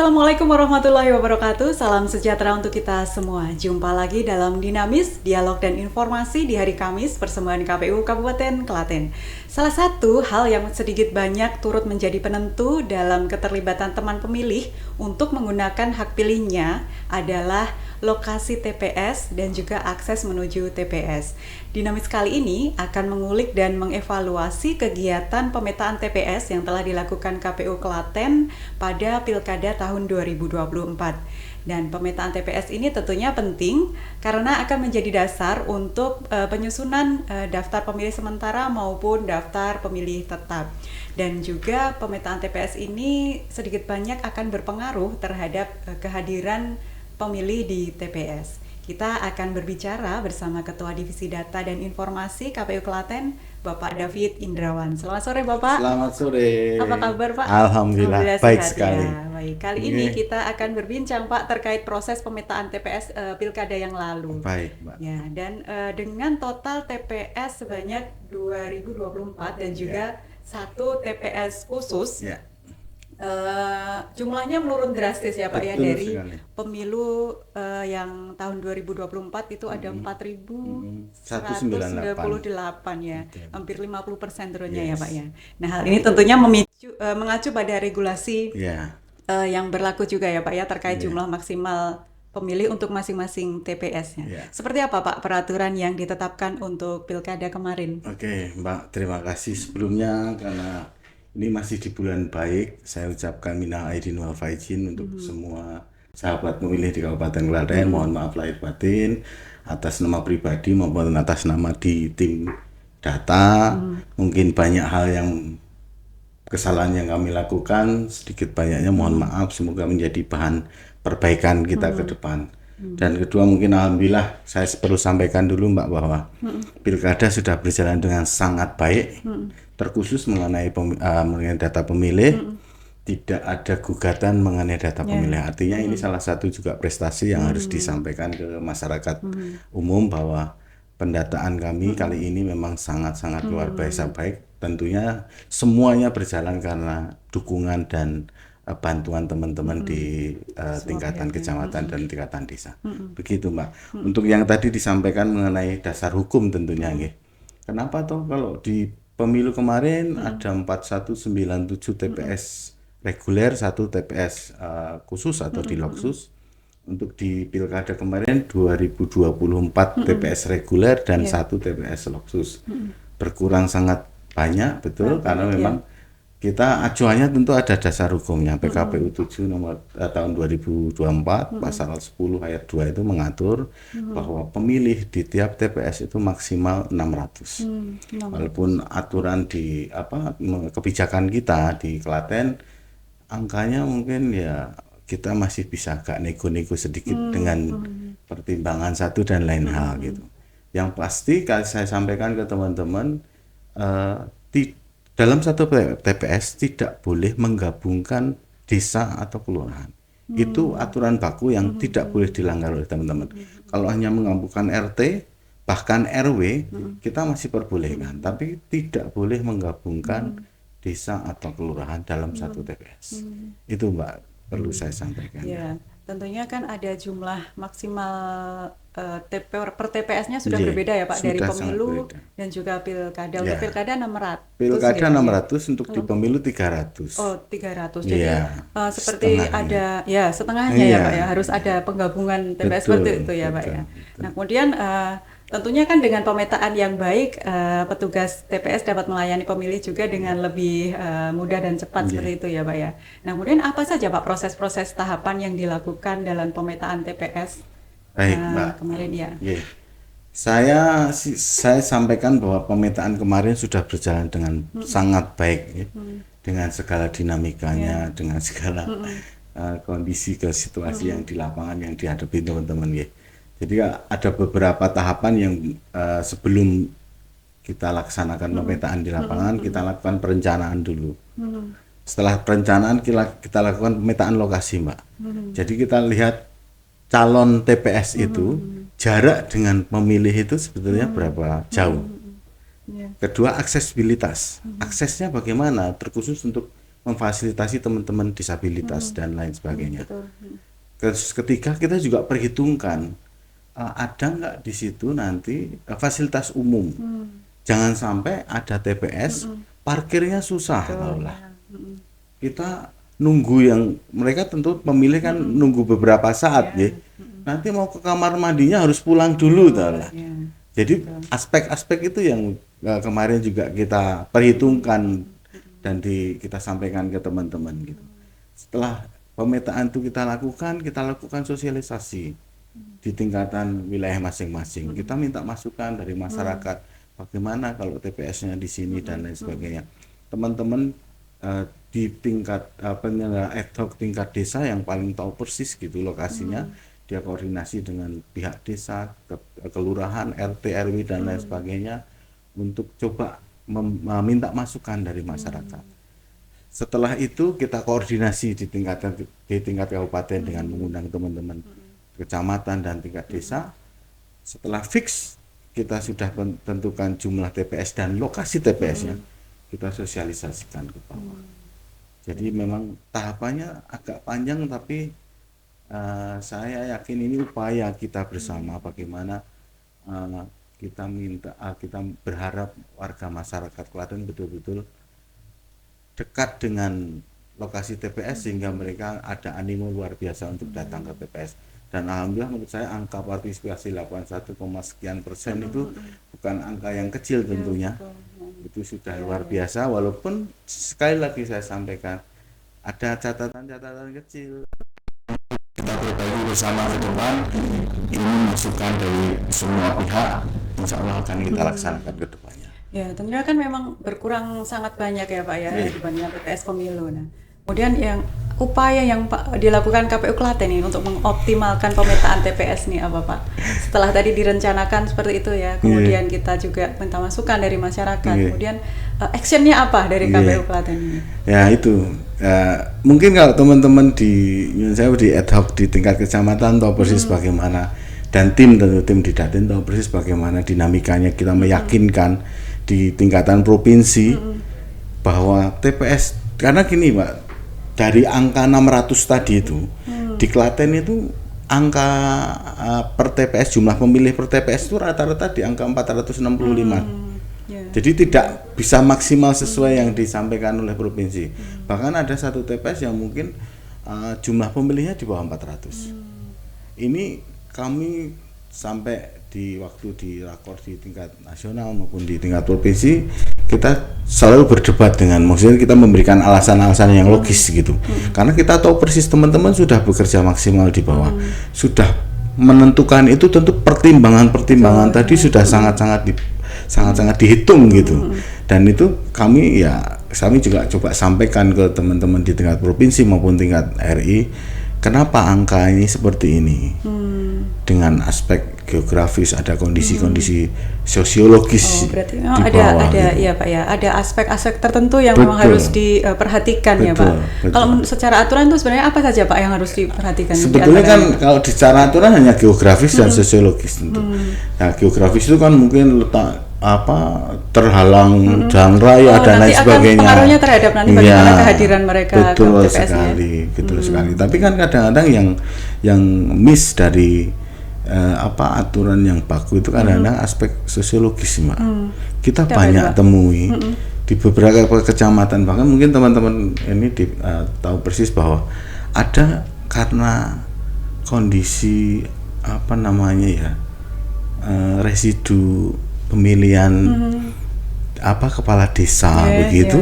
Assalamualaikum warahmatullahi wabarakatuh. Salam sejahtera untuk kita semua. Jumpa lagi dalam Dinamis, Dialog dan Informasi di hari Kamis Persembahan KPU Kabupaten Klaten. Salah satu hal yang sedikit banyak turut menjadi penentu dalam keterlibatan teman pemilih untuk menggunakan hak pilihnya adalah lokasi TPS dan juga akses menuju TPS. Dinamis kali ini akan mengulik dan mengevaluasi kegiatan pemetaan TPS yang telah dilakukan KPU Klaten pada Pilkada tahun 2024. Dan pemetaan TPS ini tentunya penting karena akan menjadi dasar untuk penyusunan daftar pemilih sementara maupun daftar pemilih tetap. Dan juga pemetaan TPS ini sedikit banyak akan berpengaruh terhadap kehadiran pemilih di TPS. Kita akan berbicara bersama Ketua Divisi Data dan Informasi KPU Klaten, Bapak David Indrawan. Selamat sore, Bapak. Selamat sore. Apa kabar, Pak? Alhamdulillah baik sehat, sekali. Ya. Baik. Kali ini kita akan berbincang, Pak, terkait proses pemetaan TPS Pilkada yang lalu. Baik, Mbak. Ya, dan dengan total TPS sebanyak 2024 dan juga satu TPS khusus. Ya. Jumlahnya menurun drastis ya Pak. Betul, ya, dari sekali. Pemilu yang tahun 2024 itu ada 4.198 ya, betul. Hampir 50% turunnya ya Pak ya. Nah, hal ini tentunya mengacu pada regulasi yang berlaku juga ya Pak ya terkait jumlah maksimal pemilih untuk masing-masing TPS-nya. Seperti apa Pak peraturan yang ditetapkan untuk Pilkada kemarin? Oke, Mbak, terima kasih sebelumnya karena ini masih di bulan baik. Saya ucapkan minal aidin wal faizin untuk semua sahabat pemilih di Kabupaten Klaten. Mohon maaf lahir batin atas nama pribadi maupun atas nama di tim data. Mungkin banyak hal yang kesalahan yang kami lakukan, sedikit banyaknya mohon maaf. Semoga menjadi bahan perbaikan kita ke depan. Dan kedua mungkin alhamdulillah saya perlu sampaikan dulu Mbak bahwa Pilkada sudah berjalan dengan sangat baik. Terkhusus mengenai data pemilih, tidak ada gugatan mengenai data pemilih. Artinya ini salah satu juga prestasi yang harus disampaikan ke masyarakat umum bahwa pendataan kami kali ini memang sangat-sangat luar biasa baik. Tentunya semuanya berjalan karena dukungan dan bantuan teman-teman di tingkatan kecamatan dan tingkatan desa. Begitu Mbak. Untuk yang tadi disampaikan mengenai dasar hukum tentunya kenapa toh kalau di pemilu kemarin ada 4197 TPS reguler, 1 TPS khusus atau diloksus. Untuk di Pilkada kemarin 2024 TPS reguler dan 1 TPS loksus. Berkurang sangat banyak, betul, karena memang kita acuannya tentu ada dasar hukumnya. PKPU 7 nomor tahun 2024 pasal 10 ayat 2 itu mengatur bahwa pemilih di tiap TPS itu maksimal 600. Walaupun aturan di kebijakan kita di Klaten angkanya mungkin ya kita masih bisa agak nego-nego sedikit dengan pertimbangan satu dan lain hal gitu. Yang pasti saya sampaikan ke teman-teman dalam satu TPS tidak boleh menggabungkan desa atau kelurahan. Itu aturan baku yang tidak boleh dilanggar oleh teman-teman. Kalau hanya menggabungkan RT, bahkan RW, kita masih perbolehkan. Tapi tidak boleh menggabungkan desa atau kelurahan dalam satu TPS. Itu Mbak, perlu saya sampaikan. Ya, tentunya kan ada jumlah maksimal per TPS-nya sudah berbeda ya Pak, dari pemilu dan juga pilkada. Untuk pilkada 600. Pilkada 600, untuk di pemilu 300. Oh, 300. Jadi seperti setengahnya. Ada setengahnya ya Pak ya, harus ada penggabungan TPS seperti itu ya Pak ya. Nah, kemudian tentunya kan dengan pemetaan yang baik, petugas TPS dapat melayani pemilih juga dengan lebih mudah dan cepat seperti itu ya Pak ya. Nah, kemudian apa saja Pak proses-proses tahapan yang dilakukan dalam pemetaan TPS? Baik Mbak, kemarin ya. Saya sampaikan bahwa pemetaan kemarin sudah berjalan dengan sangat baik, dengan segala dinamikanya, dengan segala kondisi ke situasi yang di lapangan yang dihadapi teman-teman. Jadi ada beberapa tahapan yang sebelum kita laksanakan pemetaan di lapangan, kita lakukan perencanaan dulu. Setelah perencanaan kita lakukan pemetaan lokasi Mbak. Jadi kita lihat calon TPS itu jarak dengan pemilih itu sebetulnya berapa jauh. Kedua, aksesibilitas. Aksesnya bagaimana, terkhusus untuk memfasilitasi teman-teman disabilitas dan lain sebagainya. Betul. Ketiga, kita juga perhitungkan ada nggak di situ nanti fasilitas umum. Jangan sampai ada TPS parkirnya susah, lah. Kita nunggu yang mereka tentu pemilih kan nunggu beberapa saat ya. Nanti mau ke kamar mandinya harus pulang dulu, lah. Jadi aspek-aspek itu yang kemarin juga kita perhitungkan dan kita sampaikan ke teman-teman gitu. Setelah pemetaan itu kita lakukan sosialisasi di tingkatan wilayah masing-masing. Kita minta masukan dari masyarakat, bagaimana kalau TPS-nya di sini dan lain sebagainya. Teman-teman di tingkat penyelenggara ad hoc tingkat desa yang paling tahu persis gitu lokasinya, dia koordinasi dengan pihak desa, kelurahan, RT, RW dan lain sebagainya untuk coba meminta masukan dari masyarakat. Setelah itu kita koordinasi di tingkat kabupaten dengan mengundang teman-teman kecamatan dan tingkat desa. Setelah fix kita sudah tentukan jumlah TPS dan lokasi TPS-nya, kita sosialisasikan ke bawah. Jadi memang tahapannya agak panjang, tapi saya yakin ini upaya kita bersama bagaimana kita berharap warga masyarakat Klaten betul-betul dekat dengan lokasi TPS sehingga mereka ada animo luar biasa untuk datang ke TPS. Dan alhamdulillah menurut saya angka partisipasi 81, sekian persen itu bukan angka yang kecil tentunya. Itu sudah luar biasa, walaupun sekali lagi saya sampaikan ada catatan-catatan kecil. Kita berbagi bersama ke depan, ini masukan dari semua pihak, insya Allah akan kita laksanakan ke depannya. Ya, tentunya kan memang berkurang sangat banyak ya Pak ya dibandingkan TPS pemilu. Nah, kemudian yang upaya yang Pak dilakukan KPU Klaten ini untuk mengoptimalkan pemetaan TPS nih apa Pak? Setelah tadi direncanakan seperti itu ya, kemudian kita juga minta masukan dari masyarakat, kemudian actionnya apa dari KPU Klaten ini? Ya itu, mungkin kalau teman-teman di ad hoc di tingkat kecamatan tahu persis bagaimana, dan tim di Datin tahu persis bagaimana dinamikanya kita meyakinkan di tingkatan provinsi bahwa TPS, karena gini Pak, dari angka 600 tadi itu di Klaten itu angka per TPS, jumlah pemilih per TPS itu rata-rata di angka 465. Jadi tidak bisa maksimal sesuai yang disampaikan oleh provinsi. Bahkan ada satu TPS yang mungkin jumlah pemilihnya di bawah 400. Ini kami sampai di waktu di rakor di tingkat nasional maupun di tingkat provinsi, kita selalu berdebat dengan, maksudnya kita memberikan alasan-alasan yang logis gitu. Karena kita tahu persis teman-teman sudah bekerja maksimal di bawah, sudah menentukan itu, tentu pertimbangan tadi sudah sangat-sangat dihitung gitu. Dan itu kami juga coba sampaikan ke teman-teman di tingkat provinsi maupun tingkat RI, kenapa angka ini seperti ini. Dengan aspek geografis, ada kondisi-kondisi sosiologis berarti di bawah. Ya Pak ya, ada aspek-aspek tertentu yang memang harus diperhatikan ya Pak. Kalau secara aturan itu sebenarnya apa saja Pak yang harus diperhatikan? Sebetulnya kan kalau secara aturan hanya geografis dan sosiologis tentu. Nah, geografis itu kan mungkin letak terhalang jalan raya dan lain sebagainya. Pengaruhnya terhadap nanti bagaimana kehadiran mereka ke TPS-nya. Betul sekali. Tapi kan kadang-kadang yang miss dari aturan yang baku itu kadang-kadang aspek sosiologis Mbak. Kita banyak temui di beberapa kecamatan, bahkan mungkin teman-teman ini tahu persis bahwa ada karena kondisi residu pemilihan kepala desa begitu.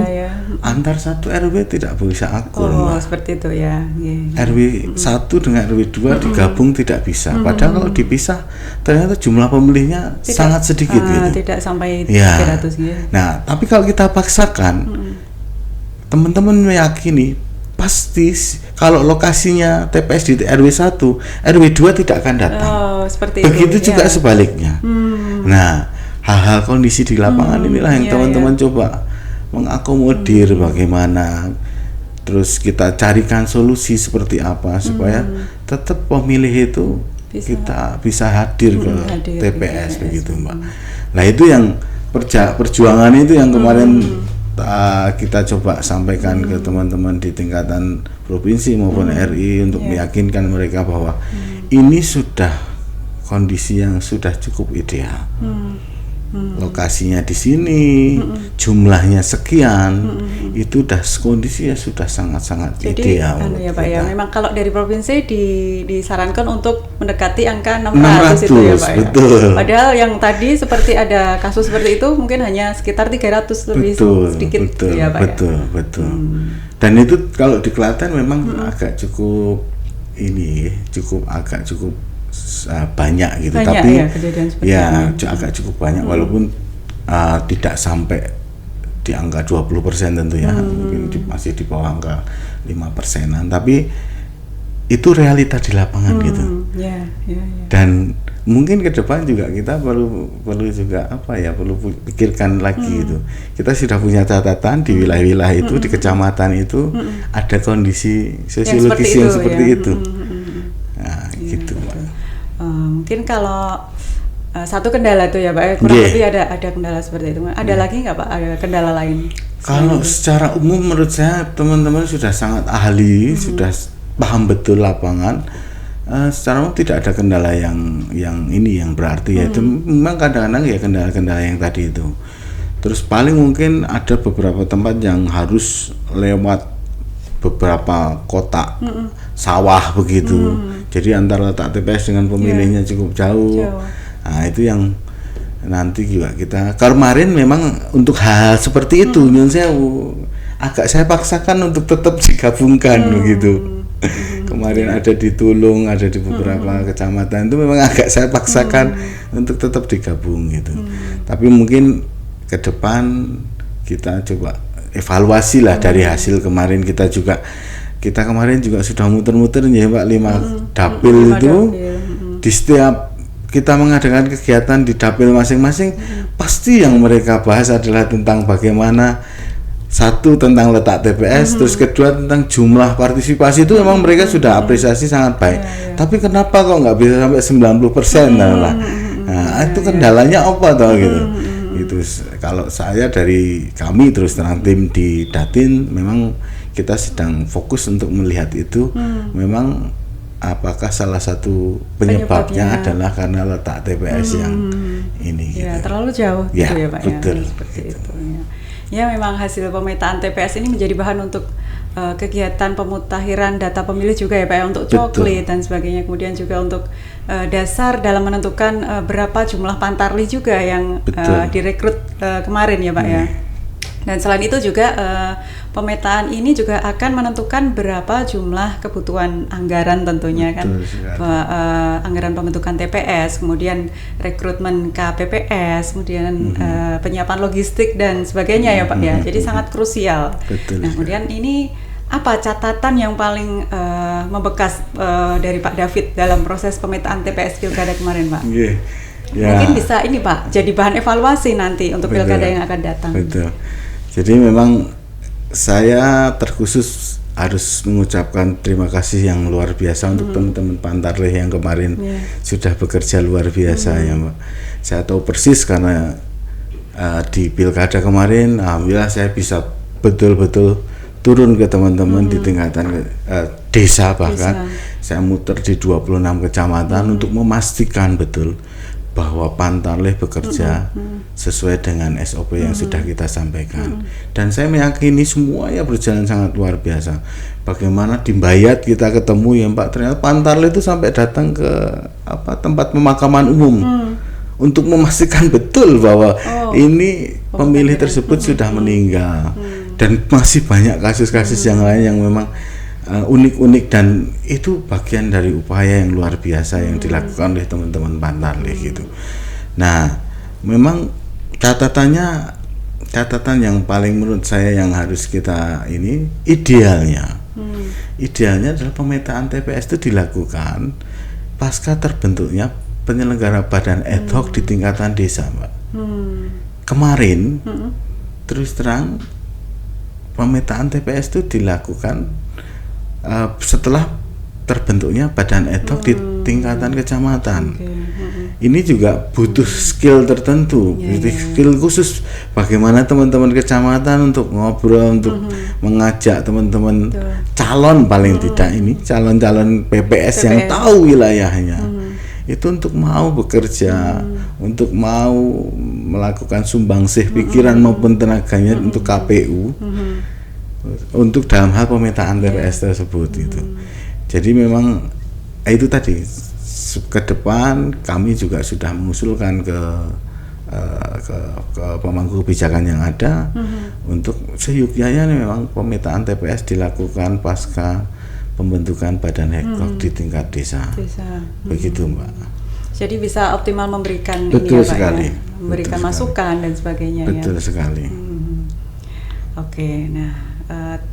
Antar satu RW tidak bisa akur. Seperti itu ya. RW 1 dengan RW 2 digabung tidak bisa. Padahal kalau dipisah ternyata jumlah pemilihnya sangat sedikit gitu. Tidak sampai 300 ya. Nah, tapi kalau kita paksakan, teman-teman meyakini pasti kalau lokasinya TPS di RW 1, RW 2 tidak akan datang. Seperti begitu juga sebaliknya. Nah, hal-hal kondisi di lapangan inilah yang teman-teman coba mengakomodir bagaimana, terus kita carikan solusi seperti apa supaya tetap pemilih itu kita bisa hadir ke TPS begitu Mbak. Nah itu yang perjuangan itu yang kemarin kita coba sampaikan ke teman-teman di tingkatan provinsi maupun RI untuk meyakinkan mereka bahwa ini sudah kondisi yang sudah cukup ideal. Lokasinya di sini, jumlahnya sekian, itu udah kondisinya sudah sangat-sangat ideal. Jadi ya Pak ya, memang kalau dari provinsi disarankan untuk mendekati angka 600 itu ya Pak betul. Ya. Padahal yang tadi seperti ada kasus seperti itu mungkin hanya sekitar 300 lebih sedikit ya Pak betul. Dan itu kalau di Klaten memang agak cukup banyak gitu, tapi agak cukup banyak walaupun tidak sampai di angka 20% tentu ya, mungkin masih di bawah angka 5%-an, tapi itu realita di lapangan gitu. Dan mungkin ke depan juga kita perlu juga perlu pikirkan lagi gitu. Kita sudah punya catatan di wilayah-wilayah itu, di kecamatan itu ada kondisi sosiologis yang seperti itu. Nah, gitu Pak. Mungkin kalau satu kendala itu ya Pak, kurang lebih ada kendala seperti itu. Ada lagi nggak Pak? Ada kendala lain? Kalau secara umum menurut saya teman-teman sudah sangat ahli, sudah paham betul lapangan. Secara umum tidak ada kendala yang berarti ya. Itu memang kadang-kadang ya kendala-kendala yang tadi itu. Terus paling mungkin ada beberapa tempat yang harus lewat beberapa kotak sawah begitu. Jadi antara letak TPS dengan pemilihnya cukup jauh. Nah, itu yang nanti juga kita kemarin memang untuk hal seperti itu saya paksakan untuk tetap digabungkan begitu. Kemarin ada di Tulung, ada di beberapa kecamatan itu memang agak saya paksakan untuk tetap digabung gitu. Tapi mungkin ke depan kita coba evaluasi lah dari hasil kemarin. Kita kemarin juga sudah muter-muter ya Pak 5 dapil itu. Di setiap kita mengadakan kegiatan di dapil masing-masing, pasti yang mereka bahas adalah tentang bagaimana satu tentang letak TPS, terus kedua tentang jumlah partisipasi. Itu memang mereka sudah apresiasi sangat baik. Tapi kenapa kok nggak bisa sampai 90% lah? Nah, itu kendalanya apa toh gitu. Itu kalau saya dari kami terus terang tim di Datin memang kita sedang fokus untuk melihat itu. Memang apakah salah satu penyebabnya adalah karena letak TPS yang ini ya, gitu. Terlalu jauh gitu ya Pak. Betul, ya, seperti itu ya. Memang hasil pemetaan TPS ini menjadi bahan untuk kegiatan pemutahiran data pemilih juga ya Pak ya, untuk coklit dan sebagainya, kemudian juga untuk dasar dalam menentukan berapa jumlah pantarlih juga yang direkrut kemarin ya Pak ya. Dan selain itu juga pemetaan ini juga akan menentukan berapa jumlah kebutuhan anggaran tentunya kan, anggaran pembentukan TPS, kemudian rekrutmen KPPS, kemudian penyiapan logistik dan sebagainya ya Pak ya. Jadi sangat krusial. Nah kemudian ini apa catatan yang paling membekas dari Pak David dalam proses pemetaan TPS Pilkada kemarin Pak? Mungkin bisa ini Pak jadi bahan evaluasi nanti untuk Pilkada yang akan datang. Jadi memang saya terkhusus harus mengucapkan terima kasih yang luar biasa untuk teman-teman Pantarlih yang kemarin sudah bekerja luar biasa ya Mbak. Saya tahu persis karena di Pilkada kemarin alhamdulillah saya bisa betul-betul turun ke teman-teman di tingkatan desa bahkan. Saya muter di 26 kecamatan untuk memastikan betul bahwa Pantarlih bekerja sesuai dengan SOP yang sudah kita sampaikan. Dan saya meyakini semuanya berjalan sangat luar biasa. Bagaimana di Mbayat kita ketemu ya Pak, ternyata Pantarlih itu sampai datang ke tempat pemakaman umum untuk memastikan betul bahwa ini pemilih tersebut sudah meninggal. Dan masih banyak kasus-kasus yang lain yang memang unik-unik, dan itu bagian dari upaya yang luar biasa yang dilakukan oleh teman-teman Pantarlih gitu. Nah, memang catatan yang paling menurut saya yang harus kita ini idealnya adalah pemetaan TPS itu dilakukan pasca terbentuknya penyelenggara badan ad hoc di tingkatan desa, Mbak. Kemarin terus terang pemetaan TPS itu dilakukan setelah terbentuknya badan ad hoc di tingkatan kecamatan. Ini juga butuh skill tertentu, butuh skill khusus bagaimana teman-teman kecamatan untuk ngobrol, untuk mengajak teman-teman calon paling tidak ini calon-calon PPS yang tahu wilayahnya. Itu untuk mau bekerja, untuk mau melakukan sumbangsih pikiran maupun tenaganya untuk KPU, untuk dalam hal pemetaan TPS tersebut itu. Jadi memang itu tadi ke depan kami juga sudah mengusulkan ke pemangku kebijakan yang ada untuk seyogyanya memang pemetaan TPS dilakukan pasca pembentukan badan Hektok di tingkat desa. Begitu Mbak. Jadi bisa optimal memberikan betul ini ya Pak sekali. ya, memberikan betul masukan sekali. Dan sebagainya. Betul ya. sekali. Oke, nah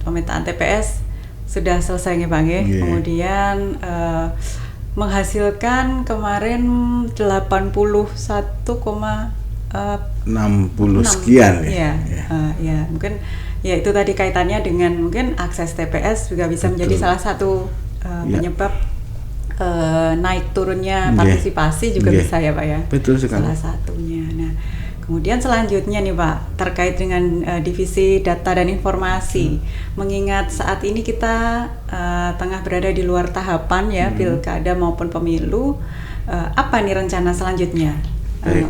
pemetaan TPS sudah selesai ya Bang ya. Kemudian menghasilkan kemarin 81,60 sekian ya. Ya, mungkin ya itu tadi kaitannya dengan mungkin akses TPS juga bisa menjadi salah satu penyebab naik turunnya partisipasi juga bisa ya Pak ya. Betul sekali. Salah satunya. Nah, kemudian selanjutnya nih Pak, terkait dengan divisi data dan informasi, mengingat saat ini kita tengah berada di luar tahapan ya, pilkada maupun pemilu, apa nih rencana selanjutnya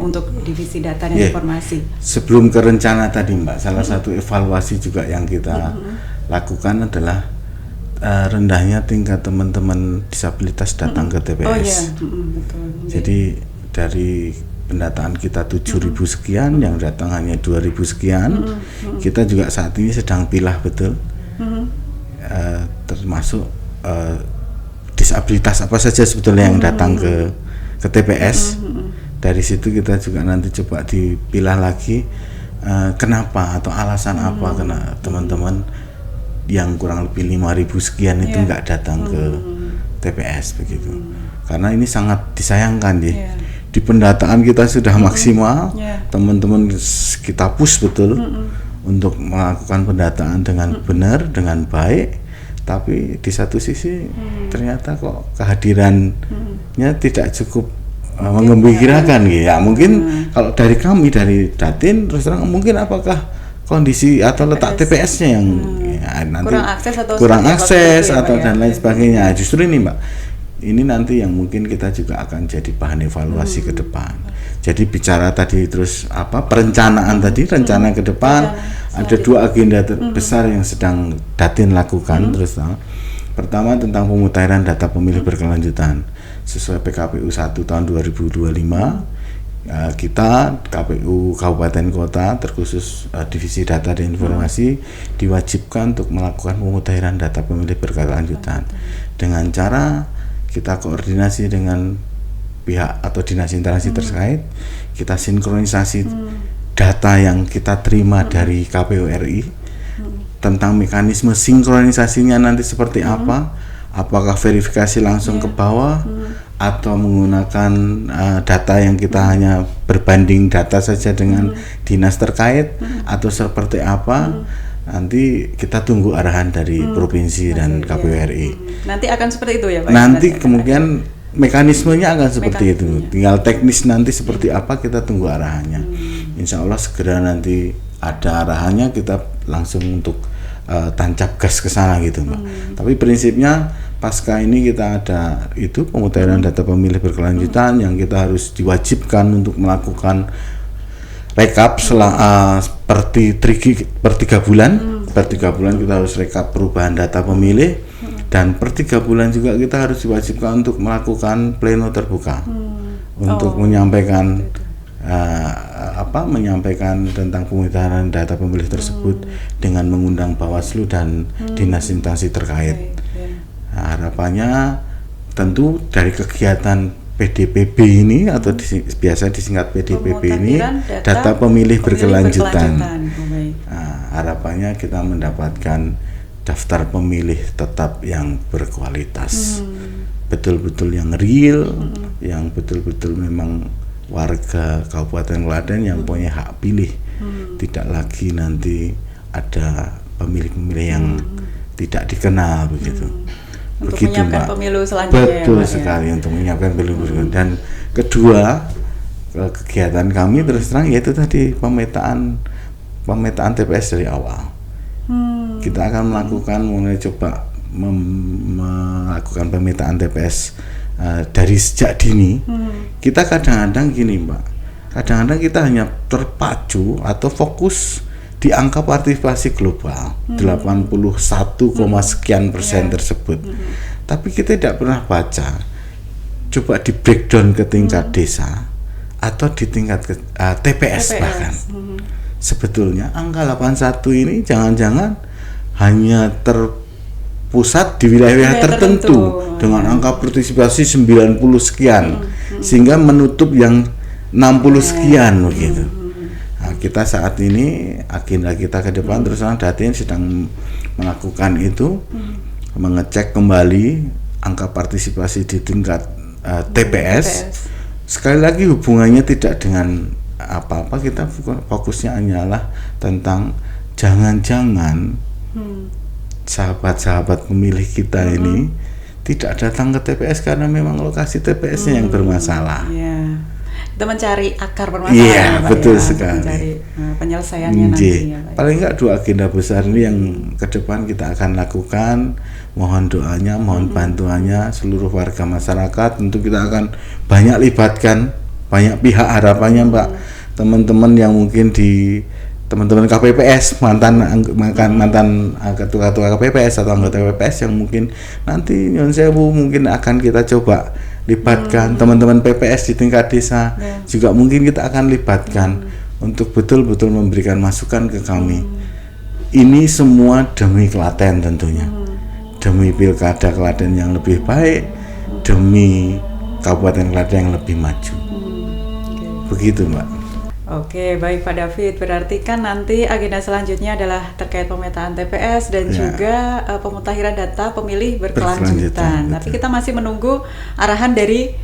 untuk divisi data dan informasi? Sebelum ke rencana tadi Mbak, salah satu evaluasi juga yang kita lakukan adalah rendahnya tingkat teman-teman disabilitas datang ke TPS. Betul. Jadi dari pendataan kita 7.000 sekian, yang datang hanya 2.000 sekian. Kita juga saat ini sedang pilah betul, termasuk disabilitas apa saja sebetulnya yang datang ke TPS. Dari situ kita juga nanti coba dipilah lagi kenapa atau alasan apa karena teman-teman yang kurang lebih 5.000 sekian itu nggak datang ke TPS begitu. Karena ini sangat disayangkan di pendataan kita sudah maksimal, teman-teman kita push betul untuk melakukan pendataan dengan benar, dengan baik, tapi di satu sisi ternyata kok kehadirannya tidak cukup mengembirakan gitu ya. Mungkin kalau dari kami dari Datin terus terang mungkin apakah kondisi atau letak TPS-nya yang nanti kurang akses atau dan lain sebagainya. Justru ini Mbak, ini nanti yang mungkin kita juga akan jadi bahan evaluasi ke depan. Jadi bicara tadi terus perencanaan tadi, rencana ke depan ada dua agenda besar yang sedang Datin lakukan terus. Pertama tentang pemutahiran data pemilih berkelanjutan sesuai PKPU 1 tahun 2025. Kita KPU Kabupaten Kota terkhusus Divisi Data dan Informasi diwajibkan untuk melakukan pemutahiran data pemilih berkelanjutan dengan cara kita koordinasi dengan pihak atau dinas instansi terkait, kita sinkronisasi data yang kita terima dari KPU RI tentang mekanisme sinkronisasinya nanti seperti apa, apakah verifikasi langsung ke bawah atau menggunakan data yang kita hanya berbanding data saja dengan dinas terkait atau seperti apa. Nanti kita tunggu arahan dari provinsi dan KPU RI. Nanti akan seperti itu ya Pak? Nanti kemungkinan mekanismenya akan seperti itu. Tinggal teknis nanti seperti apa kita tunggu arahannya. Insya Allah segera nanti ada arahannya kita langsung untuk tancap gas ke sana gitu Mbak. Tapi prinsipnya pasca ini kita ada itu pemutahiran data pemilih berkelanjutan yang kita harus diwajibkan untuk melakukan rekap per 3 bulan. Per 3 bulan kita harus rekap perubahan data pemilih dan per 3 bulan juga kita harus diwajibkan untuk melakukan pleno terbuka untuk menyampaikan menyampaikan tentang pemutahiran data pemilih tersebut dengan mengundang Bawaslu dan dinas instansi terkait. Harapannya tentu dari kegiatan PDPB ini atau biasa disingkat PDPB ini data pemilih berkelanjutan. Harapannya kita mendapatkan daftar pemilih tetap yang berkualitas, betul-betul yang real, yang betul-betul memang warga Kabupaten Klaten yang punya hak pilih, tidak lagi nanti ada pemilih-pemilih yang tidak dikenal begitu. untuk begitu, menyiapkan Mbak. pemilu selanjutnya. Betul ya, Pak, sekali untuk menyiapkan pemilu berikutnya. Dan kedua, kegiatan kami terus terang yaitu tadi pemetaan TPS dari awal. Kita akan melakukan mulai coba melakukan pemetaan TPS dari sejak dini. Kita kadang-kadang gini, Mbak. Kadang-kadang kita hanya terpacu atau fokus di angka partisipasi global 81, sekian persen tersebut. Tapi kita tidak pernah baca, coba di breakdown ke tingkat desa atau di tingkat TPS bahkan. Sebetulnya angka 81 ini jangan-jangan hanya terpusat di wilayah tertentu dengan angka partisipasi 90 sekian sehingga menutup yang 60 sekian begitu. Nah, kita saat ini agenda kita ke depan terus terang Datin sedang melakukan itu, mengecek kembali angka partisipasi di tingkat TPS. Sekali lagi hubungannya tidak dengan apa-apa, kita fokusnya hanyalah tentang jangan-jangan sahabat-sahabat pemilih kita ini tidak datang ke TPS karena memang lokasi TPS-nya yang bermasalah. Kita mencari akar permasalahan. Iya, Pak, betul ya, sekali. Mencari penyelesaiannya nantinya. Pak. Paling enggak dua agenda besar ini yang ke depan kita akan lakukan. Mohon doanya, mohon bantuannya seluruh warga masyarakat. Tentu kita akan banyak libatkan banyak pihak, harapannya Mbak, teman-teman yang mungkin di teman-teman KPPS, mantan ketua KPPS atau anggota KPPS yang mungkin nanti Nyon Sewu mungkin akan kita coba libatkan, teman-teman PPS di tingkat desa juga mungkin kita akan libatkan untuk betul-betul memberikan masukan ke kami. Ini semua demi Klaten tentunya, demi pilkada Klaten yang lebih baik, demi Kabupaten Klaten yang lebih maju. Begitu, Mbak. Oke, baik Pak David. Berarti kan nanti agenda selanjutnya adalah terkait pemetaan TPS dan juga pemutakhiran data pemilih berkelanjutan. Tapi kita masih menunggu arahan dari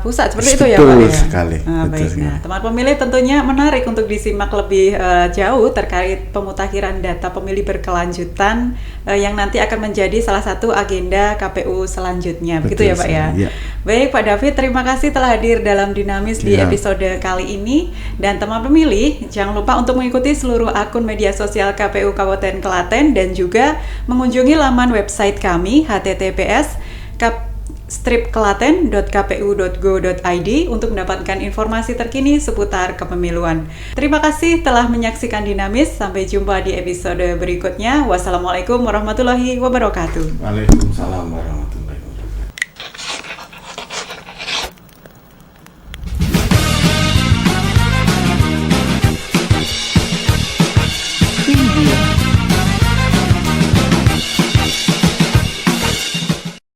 pusat seperti itu ya Pak. Betul sekali. Baik. Nah, teman pemilih tentunya menarik untuk disimak lebih jauh terkait pemutakhiran data pemilih berkelanjutan yang nanti akan menjadi salah satu agenda KPU selanjutnya. Begitu ya Pak ya. Baik Pak David, terima kasih telah hadir dalam Dinamis di episode kali ini. Dan teman pemilih, jangan lupa untuk mengikuti seluruh akun media sosial KPU Kabupaten Klaten dan juga mengunjungi laman website kami https://stripklaten.kpu.go.id untuk mendapatkan informasi terkini seputar kepemiluan. Terima kasih telah menyaksikan Dinamis. Sampai jumpa di episode berikutnya. Wassalamualaikum warahmatullahi wabarakatuh. Waalaikumsalam warahmatullahi wabarakatuh.